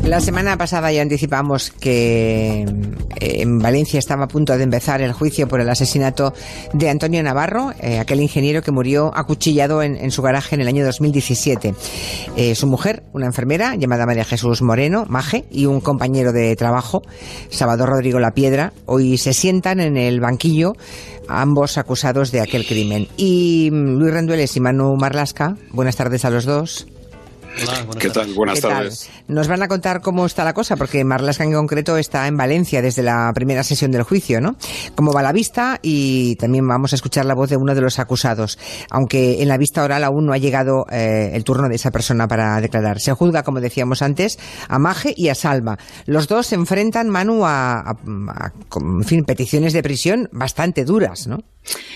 La semana pasada ya anticipamos que en Valencia estaba a punto de empezar el juicio por el asesinato de Antonio Navarro, aquel ingeniero que murió acuchillado en su garaje en el año 2017. Su mujer, una enfermera llamada María Jesús Moreno, Maje, y un compañero de trabajo, Salvador Rodrigo Lapiedra, hoy se sientan en el banquillo, ambos acusados de aquel crimen. Y Luis Rendueles y Manu Marlasca, buenas tardes a los dos. Hola, ¿qué tal? Buenas tardes. Nos van a contar cómo está la cosa, porque Marlaska en concreto está en Valencia desde la primera sesión del juicio, ¿no? Cómo va la vista, y también vamos a escuchar la voz de uno de los acusados, aunque en la vista oral aún no ha llegado el turno de esa persona para declarar. Se juzga, como decíamos antes, a Maje y a Salva. Los dos se enfrentan, Manu, en fin, peticiones de prisión bastante duras, ¿no?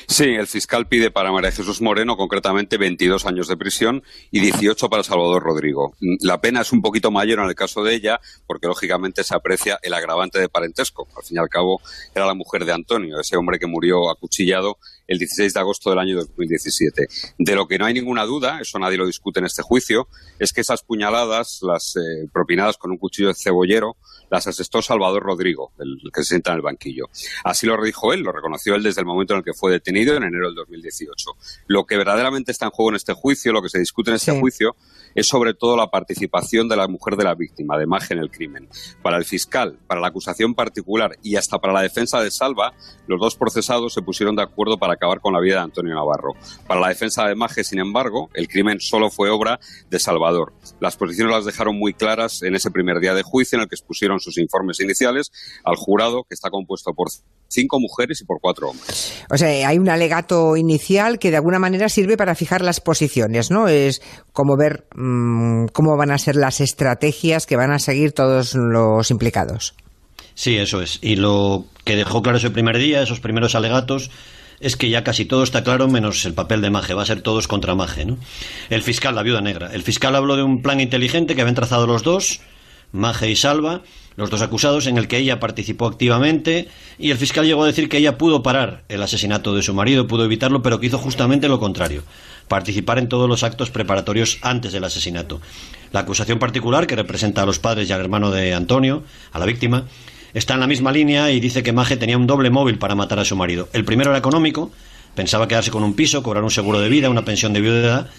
Sí, el fiscal pide para María Jesús Moreno concretamente 22 años de prisión y 18 para Salvador Rodrigo. La pena es un poquito mayor en el caso de ella porque lógicamente se aprecia el agravante de parentesco. Al fin y al cabo era la mujer de Antonio, ese hombre que murió acuchillado el 16 de agosto del año 2017. De lo que no hay ninguna duda, eso nadie lo discute en este juicio, es que esas puñaladas, las propinadas con un cuchillo de cebollero, las asestó Salvador Rodrigo, el que se sienta en el banquillo. Así lo dijo él, lo reconoció él desde el momento en el que fue detenido en enero del 2018. Lo que verdaderamente está en juego en este juicio, lo que se discute en este juicio, es sobre todo la participación de la mujer de la víctima, de Maje, en el crimen. Para el fiscal, para la acusación particular y hasta para la defensa de Salva, los dos procesados se pusieron de acuerdo para acabar con la vida de Antonio Navarro. Para la defensa de Maje, sin embargo, el crimen solo fue obra de Salvador. Las posiciones las dejaron muy claras en ese primer día de juicio en el que expusieron sus informes iniciales al jurado, que está compuesto por 5 mujeres y por 4 hombres. O sea, hay un alegato inicial que de alguna manera sirve para fijar las posiciones, ¿no? Es como ver cómo van a ser las estrategias que van a seguir todos los implicados. Sí, eso es. Y lo que dejó claro ese primer día, esos primeros alegatos, es que ya casi todo está claro menos el papel de Maje. Va a ser todos contra Maje, ¿no? El fiscal, la viuda negra. El fiscal habló de un plan inteligente que habían trazado los dos, Maje y Salva, los dos acusados, en el que ella participó activamente, y el fiscal llegó a decir que ella pudo parar el asesinato de su marido, pudo evitarlo, pero que hizo justamente lo contrario, participar en todos los actos preparatorios antes del asesinato. La acusación particular, que representa a los padres y al hermano de Antonio, a la víctima, está en la misma línea y dice que Maje tenía un doble móvil para matar a su marido. El primero era económico, pensaba quedarse con un piso, cobrar un seguro de vida, una pensión de viudedad,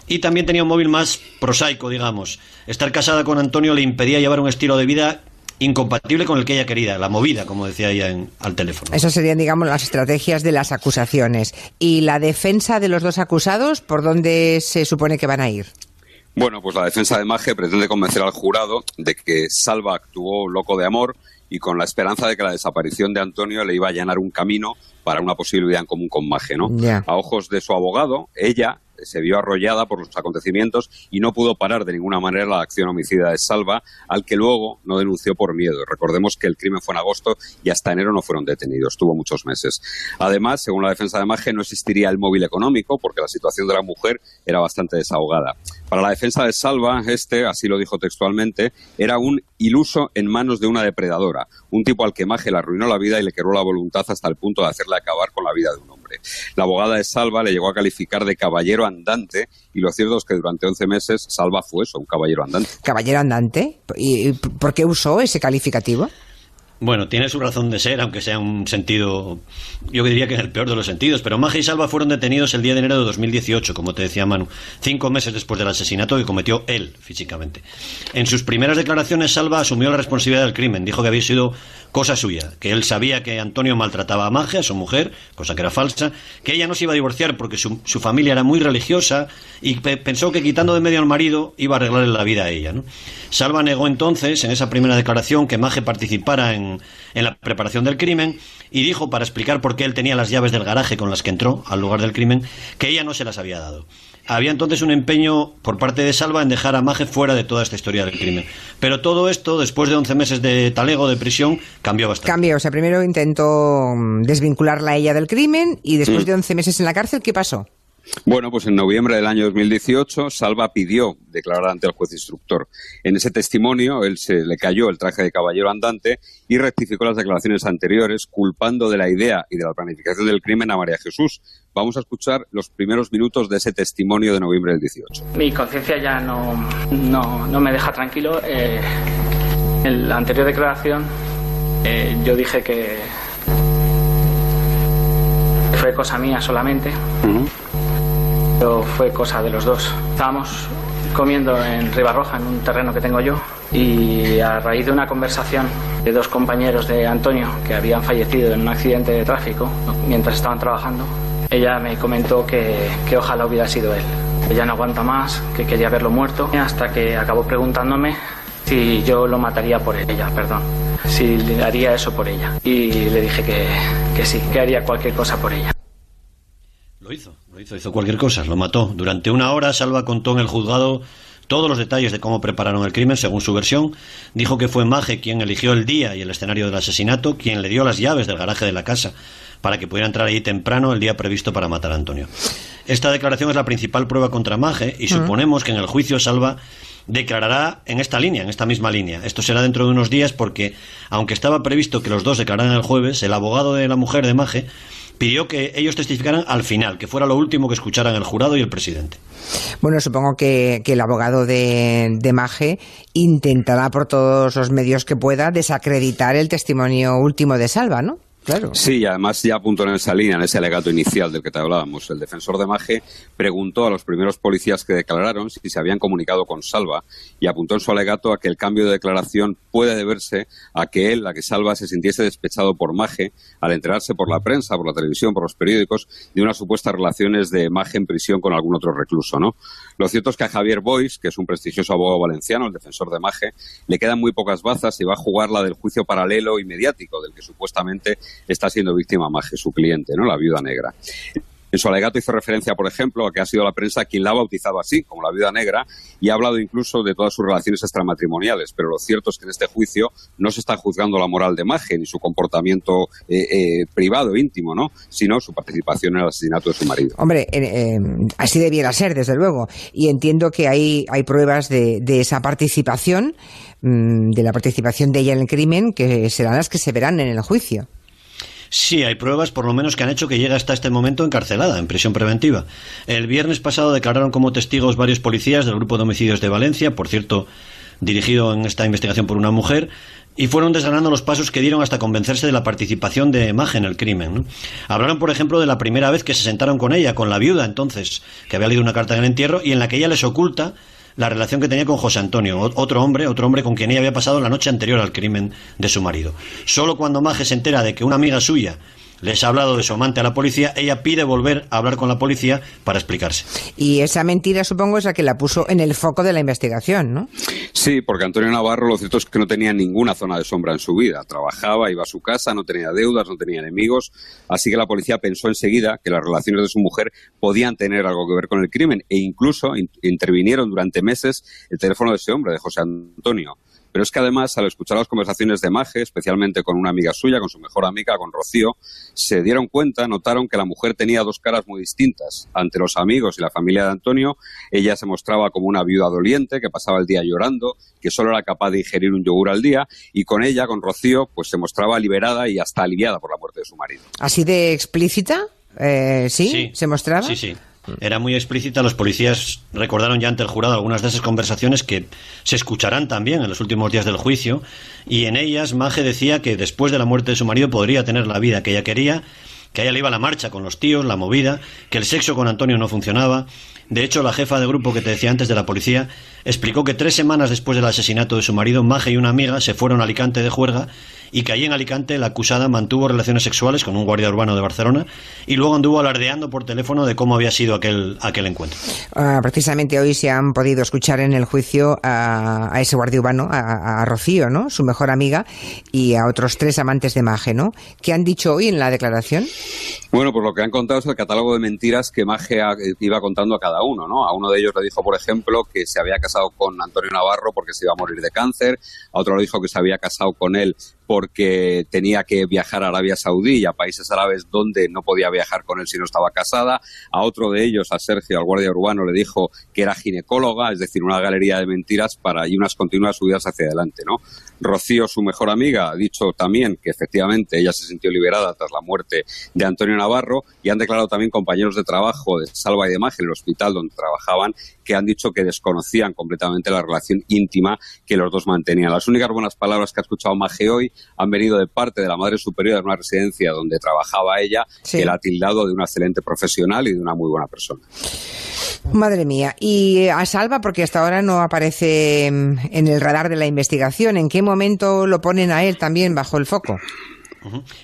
y también tenía un móvil más prosaico, digamos. Estar casada con Antonio le impedía llevar un estilo de vida incompatible con el que ella quería, la movida, como decía ella al teléfono. Esas serían, digamos, las estrategias de las acusaciones. ¿Y la defensa de los dos acusados, por dónde se supone que van a ir? Bueno, pues la defensa de Maje pretende convencer al jurado de que Salva actuó loco de amor y con la esperanza de que la desaparición de Antonio le iba a allanar un camino para una posible vida en común con Maje, ¿no? Yeah. A ojos de su abogado, ella se vio arrollada por los acontecimientos y no pudo parar de ninguna manera la acción homicida de Salva, al que luego no denunció por miedo. Recordemos que el crimen fue en agosto y hasta enero no fueron detenidos, tuvo muchos meses. Además, según la defensa de Maje, no existiría el móvil económico porque la situación de la mujer era bastante desahogada. Para la defensa de Salva, así lo dijo textualmente, era un iluso en manos de una depredadora, un tipo al que Maje le arruinó la vida y le quebró la voluntad hasta el punto de hacerle acabar con la vida de un hombre. La abogada de Salva le llegó a calificar de caballero andante y lo cierto es que durante 11 meses Salva fue eso, un caballero andante. ¿Caballero andante? ¿Y por qué usó ese calificativo? Bueno, tiene su razón de ser, aunque sea un sentido, yo diría que en el peor de los sentidos, pero Maje y Salva fueron detenidos el 10 de enero de 2018, como te decía Manu, 5 meses después del asesinato que cometió él, físicamente. En sus primeras declaraciones, Salva asumió la responsabilidad del crimen, dijo que había sido cosa suya, que él sabía que Antonio maltrataba a Maje, a su mujer, cosa que era falsa, que ella no se iba a divorciar porque su familia era muy religiosa y pensó que quitando de medio al marido iba a arreglarle la vida a ella, ¿no? Salva negó entonces, en esa primera declaración, que Maje participara en la preparación del crimen y dijo, para explicar por qué él tenía las llaves del garaje con las que entró al lugar del crimen, que ella no se las había dado. Había entonces un empeño por parte de Salva en dejar a Maje fuera de toda esta historia del crimen. Pero todo esto, después de 11 meses de talego, de prisión, cambió bastante. Cambió, o sea, primero intentó desvincularla a ella del crimen y después de 11 meses en la cárcel, ¿qué pasó? Bueno, pues en noviembre del año 2018, Salva pidió declarar ante el juez instructor. En ese testimonio, él se le cayó el traje de caballero andante y rectificó las declaraciones anteriores, culpando de la idea y de la planificación del crimen a María Jesús. Vamos a escuchar los primeros minutos de ese testimonio de noviembre del 18. Mi conciencia ya no me deja tranquilo. En la anterior declaración yo dije que fue cosa mía solamente, pero fue cosa de los dos. Estábamos comiendo en Ribarroja, en un terreno que tengo yo, y a raíz de una conversación de dos compañeros de Antonio que habían fallecido en un accidente de tráfico mientras estaban trabajando, ella me comentó que ojalá hubiera sido él. Ella no aguanta más, que quería verlo muerto, hasta que acabó preguntándome si yo lo mataría por ella, si le haría eso por ella. Y le dije que sí, que haría cualquier cosa por ella. Lo hizo cualquier cosa, lo mató. Durante 1 hora, Salva contó en el juzgado todos los detalles de cómo prepararon el crimen, según su versión. Dijo que fue Maje quien eligió el día y el escenario del asesinato, quien le dio las llaves del garaje de la casa para que pudiera entrar allí temprano el día previsto para matar a Antonio. Esta declaración es la principal prueba contra Maje y suponemos que en el juicio Salva declarará en esta misma línea. Esto será dentro de unos días porque, aunque estaba previsto que los dos declararan el jueves, el abogado de la mujer de Maje pidió que ellos testificaran al final, que fuera lo último que escucharan el jurado y el presidente. Bueno, supongo que el abogado de Maje intentará por todos los medios que pueda desacreditar el testimonio último de Salva, ¿no? Claro. Sí, y además ya apuntó en esa línea, en ese alegato inicial del que te hablábamos. El defensor de Maje preguntó a los primeros policías que declararon si se habían comunicado con Salva y apuntó en su alegato a que el cambio de declaración puede deberse a que Salva se sintiese despechado por Maje al enterarse por la prensa, por la televisión, por los periódicos de unas supuestas relaciones de Maje en prisión con algún otro recluso, ¿no? Lo cierto es que a Javier Boix, que es un prestigioso abogado valenciano, el defensor de Maje, le quedan muy pocas bazas y va a jugar la del juicio paralelo y mediático del que supuestamente está siendo víctima Maje, su cliente, ¿no? La viuda negra. En su alegato hizo referencia, por ejemplo, a que ha sido la prensa quien la ha bautizado así, como la viuda negra, y ha hablado incluso de todas sus relaciones extramatrimoniales. Pero lo cierto es que en este juicio no se está juzgando la moral de Maje ni su comportamiento privado, íntimo, ¿no? Sino su participación en el asesinato de su marido. Hombre, así debiera ser, desde luego. Y entiendo que hay pruebas de esa participación, de la participación de ella en el crimen, que serán las que se verán en el juicio. Sí, hay pruebas por lo menos que han hecho que llegue hasta este momento encarcelada, en prisión preventiva. El viernes pasado declararon como testigos varios policías del Grupo de Homicidios de Valencia, por cierto, dirigido en esta investigación por una mujer, y fueron desgranando los pasos que dieron hasta convencerse de la participación de Maje en el crimen, ¿no? Hablaron, por ejemplo, de la primera vez que se sentaron con ella, con la viuda entonces, que había leído una carta en el entierro, y en la que ella les oculta la relación que tenía con José Antonio, otro hombre con quien ella había pasado la noche anterior al crimen de su marido. Solo cuando Maje se entera de que una amiga suya les ha hablado de su amante a la policía, ella pide volver a hablar con la policía para explicarse. Y esa mentira, supongo, es la que la puso en el foco de la investigación, ¿no? Sí, porque Antonio Navarro lo cierto es que no tenía ninguna zona de sombra en su vida. Trabajaba, iba a su casa, no tenía deudas, no tenía enemigos, así que la policía pensó enseguida que las relaciones de su mujer podían tener algo que ver con el crimen e incluso intervinieron durante meses el teléfono de ese hombre, de José Antonio. Pero es que además, al escuchar las conversaciones de Maje, especialmente con una amiga suya, con su mejor amiga, con Rocío, se dieron cuenta, notaron que la mujer tenía dos caras muy distintas. Ante los amigos y la familia de Antonio, ella se mostraba como una viuda doliente que pasaba el día llorando, que solo era capaz de ingerir un yogur al día, y con ella, con Rocío, pues se mostraba liberada y hasta aliviada por la muerte de su marido. ¿Así de explícita? ¿Sí? ¿Se mostraba? Sí. Era muy explícita. Los policías recordaron ya ante el jurado algunas de esas conversaciones que se escucharán también en los últimos días del juicio, y en ellas Maje decía que después de la muerte de su marido podría tener la vida que ella quería, que a ella le iba la marcha con los tíos, la movida, que el sexo con Antonio no funcionaba. De hecho, la jefa de grupo que te decía antes de la policía explicó que 3 semanas después del asesinato de su marido, Maje y una amiga se fueron a Alicante de juerga y que allí en Alicante la acusada mantuvo relaciones sexuales con un guardia urbano de Barcelona y luego anduvo alardeando por teléfono de cómo había sido aquel encuentro. Precisamente hoy se han podido escuchar en el juicio a ese guardia urbano, a Rocío, ¿no?, su mejor amiga, y a otros 3 amantes de Maje, ¿no? ¿Qué han dicho hoy en la declaración? Bueno, pues lo que han contado es el catálogo de mentiras que Maje iba contando a cada uno, ¿no? A uno de ellos le dijo, por ejemplo, que se había casado con Antonio Navarro porque se iba a morir de cáncer, a otro le dijo que se había casado con él porque tenía que viajar a Arabia Saudí y a países árabes donde no podía viajar con él si no estaba casada. A otro de ellos, a Sergio, al guardia urbano, le dijo que era ginecóloga, es decir, una galería de mentiras y unas continuas subidas hacia adelante, ¿no? Rocío, su mejor amiga, ha dicho también que efectivamente ella se sintió liberada tras la muerte de Antonio Navarro, y han declarado también compañeros de trabajo de Salva y de Maje, en el hospital donde trabajaban, que han dicho que desconocían completamente la relación íntima que los dos mantenían. Las únicas buenas palabras que ha escuchado Maje hoy han venido de parte de la madre superiora de una residencia donde trabajaba ella, sí, que la ha tildado de una excelente profesional y de una muy buena persona. Madre mía. Y a Salva, porque hasta ahora no aparece en el radar de la investigación, ¿en qué momento lo ponen a él también bajo el foco?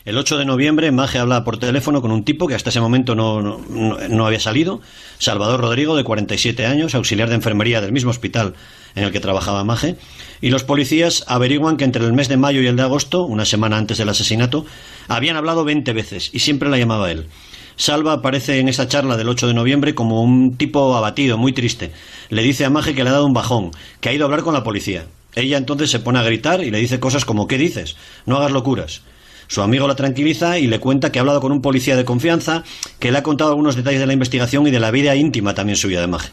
El 8 de noviembre, Maje habla por teléfono con un tipo que hasta ese momento no había salido, Salvador Rodrigo, de 47 años, auxiliar de enfermería del mismo hospital en el que trabajaba Maje, y los policías averiguan que entre el mes de mayo y el de agosto, una semana antes del asesinato, habían hablado 20 veces y siempre la llamaba él. Salva aparece en esa charla del 8 de noviembre como un tipo abatido, muy triste. Le dice a Maje que le ha dado un bajón, que ha ido a hablar con la policía. Ella entonces se pone a gritar y le dice cosas como: ¿qué dices? No hagas locuras. Su amigo la tranquiliza y le cuenta que ha hablado con un policía de confianza, que le ha contado algunos detalles de la investigación y de la vida íntima también suya de Maje.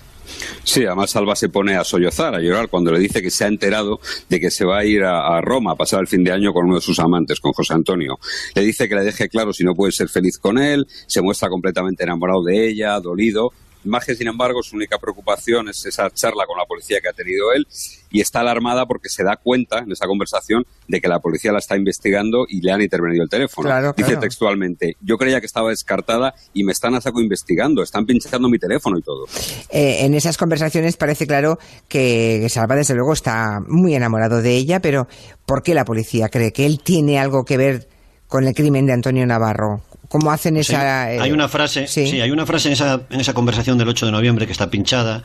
Sí, además Salva se pone a sollozar, a llorar, cuando le dice que se ha enterado de que se va a ir a Roma a pasar el fin de año con uno de sus amantes, con José Antonio. Le dice que le deje claro si no puede ser feliz con él, se muestra completamente enamorado de ella, dolido. Maje, sin embargo, su única preocupación es esa charla con la policía que ha tenido él, y está alarmada porque se da cuenta en esa conversación de que la policía la está investigando y le han intervenido el teléfono. Claro. Dice textualmente: yo creía que estaba descartada y me están a saco investigando, están pinchando mi teléfono y todo. En esas conversaciones parece claro que Salva, desde luego, está muy enamorado de ella, pero ¿por qué la policía cree que él tiene algo que ver con el crimen de Antonio Navarro? ¿Cómo hacen esa...? Hay una frase, sí, hay una frase en esa conversación del 8 de noviembre que está pinchada,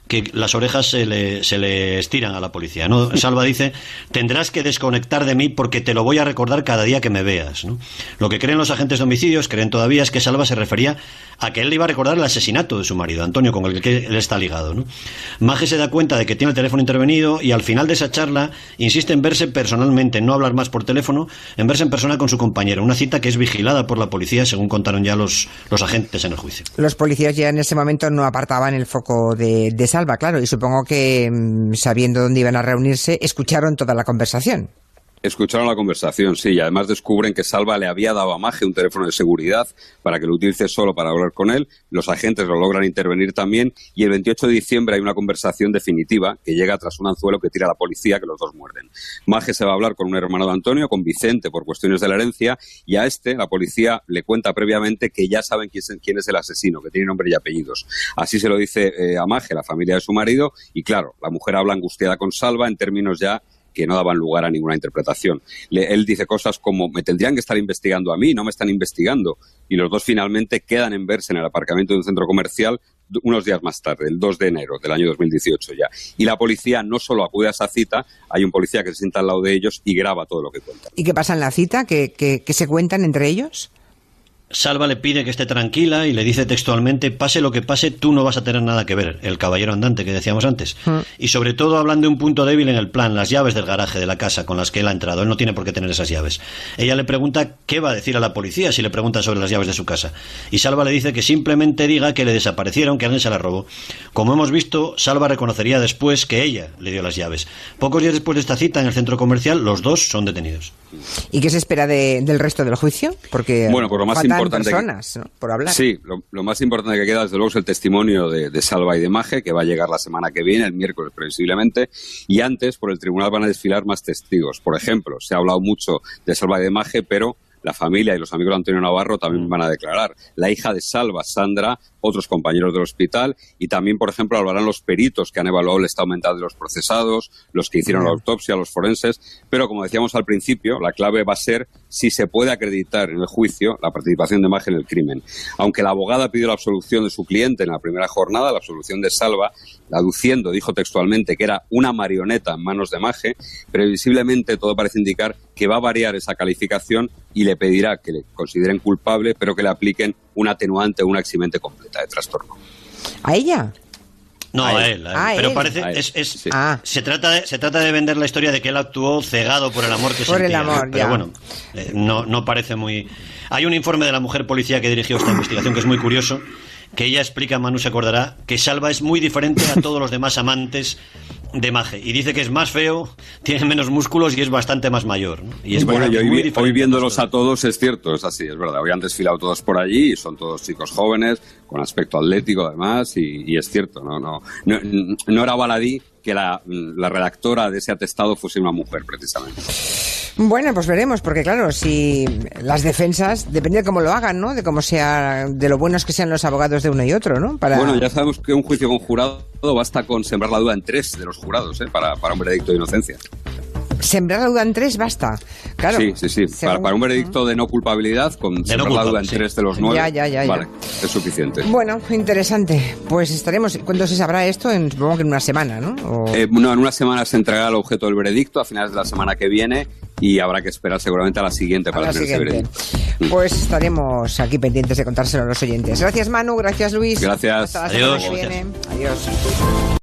que las orejas se le estiran a la policía, ¿no? Salva dice: tendrás que desconectar de mí porque te lo voy a recordar cada día que me veas, ¿no? Lo que creen los agentes de homicidios, creen todavía, es que Salva se refería a que él le iba a recordar el asesinato de su marido, Antonio, con el que él está ligado, ¿no? Maje se da cuenta de que tiene el teléfono intervenido y al final de esa charla insiste en verse personalmente, no hablar más por teléfono, en verse en persona con su compañero, una cita que es vigilada por la policía, según contaron ya los agentes en el juicio. Los policías ya en ese momento no apartaban el foco de Salva, claro, y supongo que, sabiendo dónde iban a reunirse, escucharon toda la conversación. Escucharon la conversación, sí, y además descubren que Salva le había dado a Maje un teléfono de seguridad para que lo utilice solo para hablar con él. Los agentes lo logran intervenir también, y el 28 de diciembre hay una conversación definitiva que llega tras un anzuelo que tira la policía, que los dos muerden. Maje se va a hablar con un hermano de Antonio, con Vicente, por cuestiones de la herencia, y a la policía le cuenta previamente que ya saben quién es el asesino, que tiene nombre y apellidos. Así se lo dice a Maje, la familia de su marido, y claro, la mujer habla angustiada con Salva en términos ya que no daban lugar a ninguna interpretación. Él dice cosas como: me tendrían que estar investigando a mí, no me están investigando. Y los dos finalmente quedan en verse en el aparcamiento de un centro comercial unos días más tarde, el 2 de enero del año 2018 ya. Y la policía no solo acude a esa cita, hay un policía que se sienta al lado de ellos y graba todo lo que cuentan. ¿Y qué pasa en la cita? ¿Qué se cuentan entre ellos? Salva le pide que esté tranquila y le dice textualmente: pase lo que pase, tú no vas a tener nada que ver, el caballero andante que decíamos antes. Y sobre todo hablan de un punto débil en el plan, las llaves del garaje de la casa con las que él ha entrado. Él no tiene por qué tener esas llaves. Ella le pregunta qué va a decir a la policía si le pregunta sobre las llaves de su casa. Y Salva le dice que simplemente diga que le desaparecieron, que alguien se las robó. Como hemos visto, Salva reconocería después que ella le dio las llaves. Pocos días después de esta cita en el centro comercial, los dos son detenidos. ¿Y qué se espera del resto del juicio? Porque bueno, por lo más importante personas, ¿no?, por hablar. Sí, lo más importante que queda, desde luego, es el testimonio de Salva y de Maje, que va a llegar la semana que viene, el miércoles previsiblemente, y antes por el tribunal van a desfilar más testigos. Por ejemplo, se ha hablado mucho de Salva y de Maje, pero la familia y los amigos de Antonio Navarro también van a declarar. La hija de Salva, Sandra, otros compañeros del hospital, y también, por ejemplo, hablarán los peritos que han evaluado el estado mental de los procesados, los que hicieron la autopsia, los forenses, pero como decíamos al principio, la clave va a ser si se puede acreditar en el juicio la participación de Maje en el crimen. Aunque la abogada pidió la absolución de su cliente en la primera jornada, la absolución de Salva, aduciendo, dijo textualmente, que era una marioneta en manos de Maje, previsiblemente todo parece indicar que va a variar esa calificación y le pedirá que le consideren culpable, pero que le apliquen un atenuante o una eximente completa de trastorno. ¿A ella? No, a él. Pero él. parece... Sí. Se trata de vender la historia de que él actuó cegado por el amor que por sentía. El amor, pero ya. bueno, no parece muy... Hay un informe de la mujer policía que dirigió esta investigación que es muy curioso, que ella explica, Manu se acordará, que Salva es muy diferente a todos los demás amantes de Maje. Y dice que es más feo, tiene menos músculos y es bastante más mayor, ¿no? Y es bueno, verdad, y muy hoy diferente viéndolos a todos es cierto, es así, es verdad. Hoy han desfilado todos por allí y son todos chicos jóvenes, con aspecto atlético además, y es cierto, no era baladí que la redactora de ese atestado fuese una mujer, precisamente. Bueno, pues veremos, porque claro, si las defensas, depende de cómo lo hagan, ¿no? De cómo sea, de lo buenos que sean los abogados de uno y otro, ¿no? Bueno, ya sabemos que un juicio con jurado basta con sembrar la duda en 3 de los jurados, para un veredicto de inocencia. Sembrar la duda en 3 basta. Claro. Sí. Para un veredicto de no culpabilidad, con sembrar la duda en 3 de los 9, ya. vale, es suficiente. Bueno, interesante. Pues estaremos... ¿Cuándo se sabrá esto? Supongo que en una semana, ¿no? En una semana se entregará el objeto del veredicto, a finales de la semana que viene, y habrá que esperar seguramente a la siguiente para tener ese veredicto. Pues estaremos aquí pendientes de contárselo a los oyentes. Gracias, Manu. Gracias, Luis. Gracias. Hasta la semana Adiós. que viene. Adiós.